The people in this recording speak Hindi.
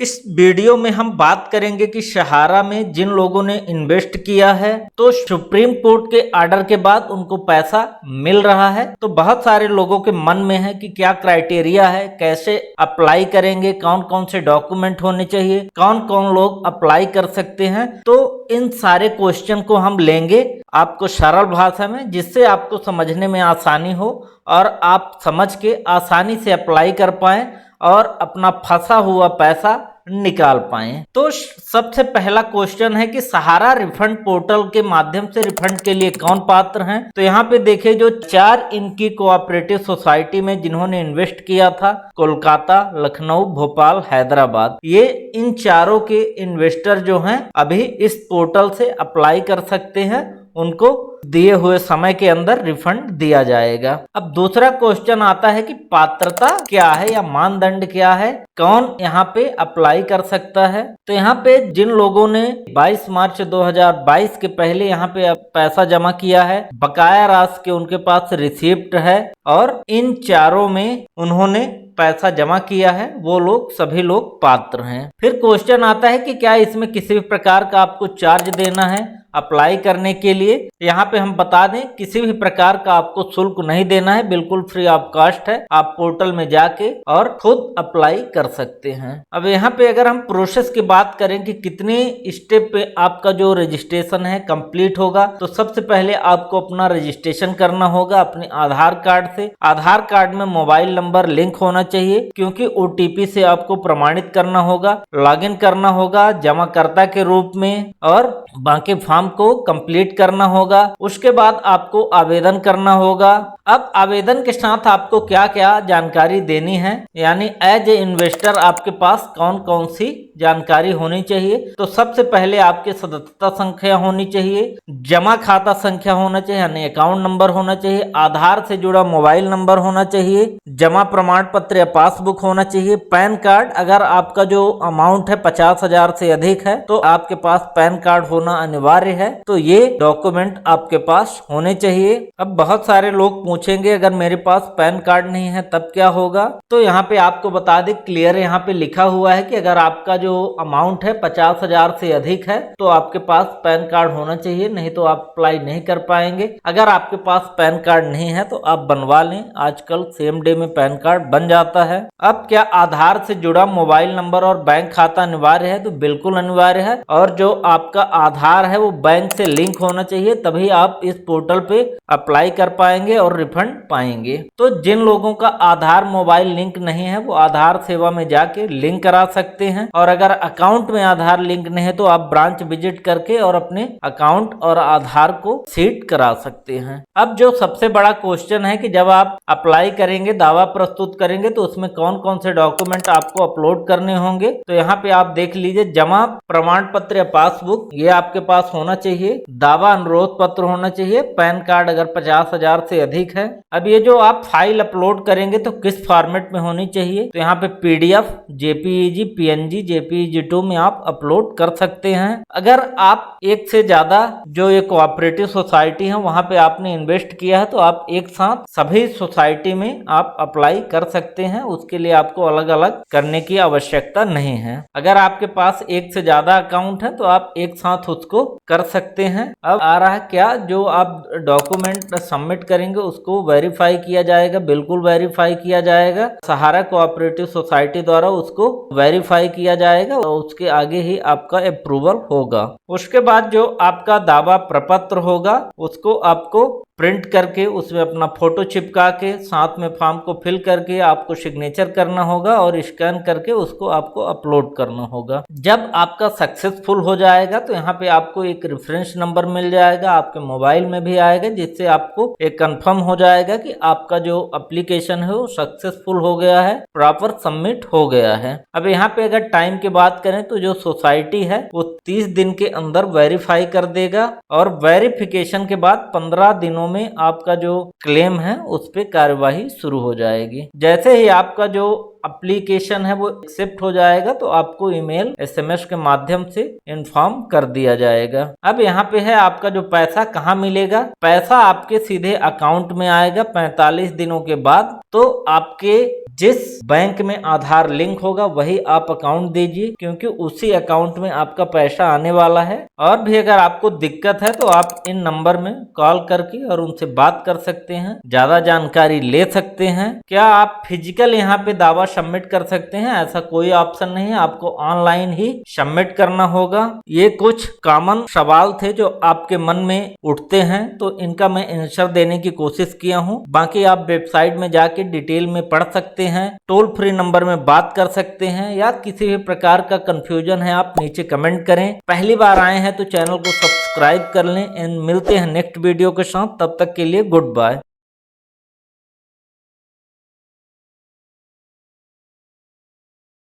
इस वीडियो में हम बात करेंगे कि सहारा में जिन लोगों ने इन्वेस्ट किया है तो सुप्रीम कोर्ट के ऑर्डर के बाद उनको पैसा मिल रहा है। तो बहुत सारे लोगों के मन में है कि क्या क्राइटेरिया है, कैसे अप्लाई करेंगे, कौन कौन से डॉक्यूमेंट होने चाहिए, कौन कौन लोग अप्लाई कर सकते हैं। तो इन सारे क्वेश्चन को हम लेंगे आपको सरल भाषा में, जिससे आपको समझने में आसानी हो और आप समझ के आसानी से अप्लाई कर पाएं और अपना फंसा हुआ पैसा निकाल पाएं। तो सबसे पहला क्वेश्चन है कि सहारा रिफंड पोर्टल के माध्यम से रिफंड के लिए कौन पात्र हैं। तो यहाँ पे देखिए, जो 4 इनकी कोऑपरेटिव सोसाइटी में जिन्होंने इन्वेस्ट किया था, कोलकाता, लखनऊ, भोपाल, हैदराबाद, ये इन चारों के इन्वेस्टर जो हैं अभी इस पोर्टल से अप्लाई कर सकते हैं। उनको दिए हुए समय के अंदर रिफंड दिया जाएगा। अब दूसरा क्वेश्चन आता है कि पात्रता क्या है या मानदंड क्या है, कौन यहाँ पे अप्लाई कर सकता है। तो यहाँ पे जिन लोगों ने 22 मार्च 2022 के पहले यहाँ पे पैसा जमा किया है, बकाया राशि के उनके पास रिसिप्ट है और इन चारों में उन्होंने पैसा जमा किया है, वो लोग सभी लोग पात्र हैं। फिर क्वेश्चन आता है कि क्या इसमें किसी भी प्रकार का आपको चार्ज देना है अप्लाई करने के लिए। यहाँ पे हम बता दें, किसी भी प्रकार का आपको शुल्क नहीं देना है, बिल्कुल फ्री ऑफ कॉस्ट है। आप पोर्टल में जाके और खुद अप्लाई कर सकते हैं। अब यहाँ पे अगर हम प्रोसेस की बात करें कि कितने स्टेप पे आपका जो रजिस्ट्रेशन है कंप्लीट होगा, तो सबसे पहले आपको अपना रजिस्ट्रेशन करना होगा अपने आधार कार्ड से। आधार कार्ड में मोबाइल नंबर लिंक होना चाहिए, क्योंकि OTP से आपको प्रमाणित करना होगा, लॉगिन करना होगा जमाकर्ता के रूप में और बाकी फॉर्म को कंप्लीट करना होगा। उसके बाद आपको आवेदन करना होगा। अब आवेदन के साथ आपको क्या क्या जानकारी देनी है, यानी एज ए इन्वेस्टर आपके पास कौन कौन सी जानकारी होनी चाहिए। तो सबसे पहले आपके सदस्यता संख्या होनी चाहिए, जमा खाता संख्या होना चाहिए यानी अकाउंट नंबर होना चाहिए, आधार से जुड़ा मोबाइल नंबर होना चाहिए, जमा प्रमाण पत्र या पासबुक होना चाहिए, पैन कार्ड, अगर आपका जो अमाउंट है 50,000 से अधिक है तो आपके पास पैन कार्ड होना अनिवार्य है। तो ये डॉक्यूमेंट आपके पास होने चाहिए। अब बहुत सारे लोग पूछेंगे अगर मेरे पास पैन कार्ड नहीं है तब क्या होगा। तो यहाँ पे आपको बता दें, क्लियर यहाँ पे लिखा हुआ है कि अगर आपका जो अमाउंट है 50,000 से अधिक है तो आपके पास पैन कार्ड होना चाहिए, नहीं तो आप अप्लाई नहीं कर पाएंगे। अगर आपके पास पैन कार्ड नहीं है तो आप बनवा लें, आजकल सेम डे में पैन कार्ड बन जाता है। अब क्या आधार से जुड़ा मोबाइल नंबर और बैंक खाता अनिवार्य है? तो बिल्कुल अनिवार्य है, और जो आपका आधार है वो बैंक से लिंक होना चाहिए, तभी आप इस पोर्टल पे अप्लाई कर पाएंगे और रिफंड पाएंगे। तो जिन लोगों का आधार मोबाइल लिंक नहीं है वो आधार सेवा में जाके लिंक करा सकते हैं, और अगर अकाउंट में आधार लिंक नहीं है तो आप ब्रांच विजिट करके और अपने अकाउंट और आधार को सीट करा सकते हैं। अब जो सबसे बड़ा क्वेश्चन है कि जब आप अप्लाई करेंगे, दावा प्रस्तुत करेंगे, तो उसमें कौन कौन से डॉक्यूमेंट आपको अपलोड करने होंगे। तो यहाँ पे आप देख लीजिए, जमा प्रमाण पत्र या पासबुक ये आपके पास होना चाहिए, दावा अनुरोध पत्र होना चाहिए, पैन कार्ड अगर 50,000 से अधिक है। अब ये जो आप फाइल अपलोड करेंगे तो किस फॉर्मेट में होनी चाहिए, तो यहाँ पे PDF, JPEG, PNG, JPEG2 में आप अपलोड कर सकते हैं। अगर आप एक से ज्यादा जो ये कोऑपरेटिव सोसाइटी है वहां पे आपने इन्वेस्ट किया है तो आप एक साथ सभी सोसाइटी में आप अप्लाई कर सकते हैं, उसके लिए आपको अलग अलग करने की आवश्यकता नहीं है। अगर आपके पास एक से ज्यादा अकाउंट है तो आप एक साथ उसको कर सकते हैं। अब आ रहा है क्या, जो आप डॉक्यूमेंट सबमिट करेंगे उसको वेरीफाई किया जाएगा, बिल्कुल वेरीफाई किया जाएगा, सहारा कोऑपरेटिव सोसाइटी द्वारा उसको वेरीफाई किया जाएगा और उसके आगे ही आपका अप्रूवल होगा। उसके बाद जो आपका दावा प्रपत्र होगा उसको आपको प्रिंट करके उसमें अपना फोटो चिपका के साथ में फॉर्म को फिल करके आपको सिग्नेचर करना होगा और स्कैन करके उसको आपको अपलोड करना होगा। जब आपका सक्सेसफुल हो जाएगा तो यहाँ पे आपको एक रेफरेंस नंबर मिल जाएगा, आपके मोबाइल में भी आएगा, जिससे आपको एक कंफर्म हो जाएगा कि आपका जो एप्लीकेशन है वो सक्सेसफुल हो गया है, प्रॉपर सबमिट हो गया है। अब यहाँ पे अगर टाइम की बात करें तो जो सोसाइटी है वो 30 दिन के अंदर वेरीफाई कर देगा और वेरिफिकेशन के बाद 15 दिनों में आपका जो क्लेम है उस पे कार्यवाही शुरू हो जाएगी। जैसे ही आपका जो एप्लीकेशन है वो एक्सेप्ट हो जाएगा तो आपको ईमेल SMS के माध्यम से इन्फॉर्म कर दिया जाएगा। अब यहाँ पे है आपका जो पैसा कहाँ मिलेगा। पैसा आपके सीधे अकाउंट में आएगा 45 दिनों के बाद। तो आपके जिस बैंक में आधार लिंक होगा वही आप अकाउंट दीजिए, क्योंकि उसी अकाउंट में आपका पैसा आने वाला है। और भी अगर आपको दिक्कत है तो आप इन नंबर में कॉल करके और उनसे बात कर सकते हैं, ज्यादा जानकारी ले सकते हैं। क्या आप फिजिकल यहाँ पे दावा सबमिट कर सकते हैं? ऐसा कोई ऑप्शन नहीं है, आपको ऑनलाइन ही सबमिट करना होगा। ये कुछ कॉमन सवाल थे जो आपके मन में उठते हैं, तो इनका मैं आंसर देने की कोशिश किया हूँ। बाकी आप वेबसाइट में जाके डिटेल में पढ़ सकते हैं, टोल फ्री नंबर में बात कर सकते हैं, या किसी भी प्रकार का कंफ्यूजन है आप नीचे कमेंट करें। पहली बार आए हैं तो चैनल को सब्सक्राइब कर लें। एंड मिलते हैं नेक्स्ट वीडियो के साथ, तब तक के लिए गुड बाय।